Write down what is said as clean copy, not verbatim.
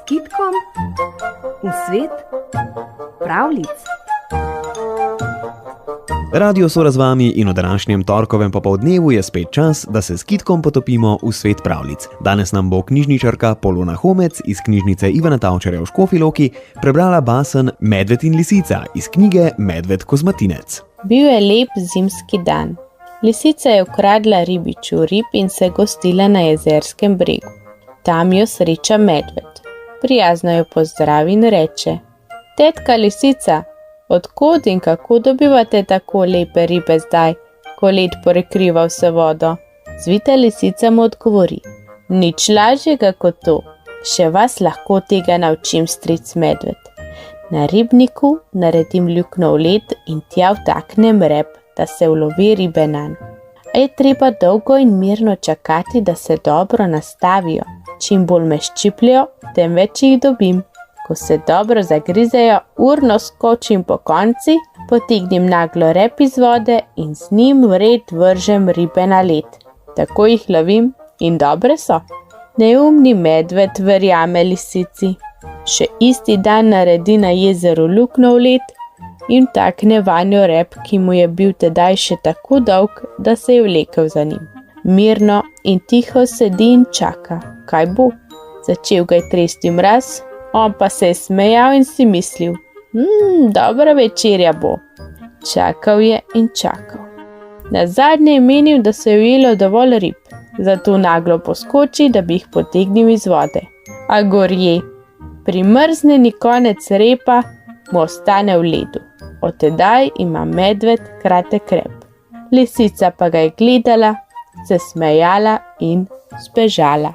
kitkom v svet pravljic. Radio Sora z vami in v današnjem torkovem popoldnevu je spet čas, da se s kitkom potopimo v svet pravljic. Danes nam bo knjižničarka Polona Homec iz knjižnice Ivana Tavčarja v Škofji Loki prebrala basen Medved in lisica iz knjige Medved Kozmatinec. Bil je lep zimski dan. Lisica je ukradla ribiču rib in se gostila na jezerskem bregu. Tam jo sreča medved. Prijazno jo pozdravi in reče: Tetka lisica, od kod in kako dobivate tako lepe ribe zdaj, ko led prekriva vse vodo? Zvita lisica mu odgovori: Nič lažjega kot to, še vas lahko tega naučim, stric medved. Na ribniku naredim luknjo v led in tja vtaknem rep, da se ulovi ribe nanj. A je treba dolgo in mirno čakati, da se dobro nastavijo. Čim bolj me ščipljajo, tem več jih dobim. Ko se dobro zagrizejo, urno skočim po konci, potegnem naglo rep iz vode in z njim vred vržem ribe na led. Tako jih lovim in dobre so. Neumni medved verjame lisici. Še isti dan naredi na jezeru luknjo v led in vtakne vanjo rep, ki mu je bil tedaj še tako dolg, da se je vlekel za njim. Mirno in tiho sedi in čaka, kaj bo. Začel ga je tresti mraz, on pa se je smejal in si mislil: dobra večerja bo. Čakal je in čakal. Nazadnje je menil, da se je ujelo dovolj rib, zato naglo poskoči, da bi jih potegnil iz vode. A gorje, primrznjeni konec repa mu ostane v ledu. Od tedaj ima medved kratek rep. Lisica pa ga je gledala, se smejala in zbežala.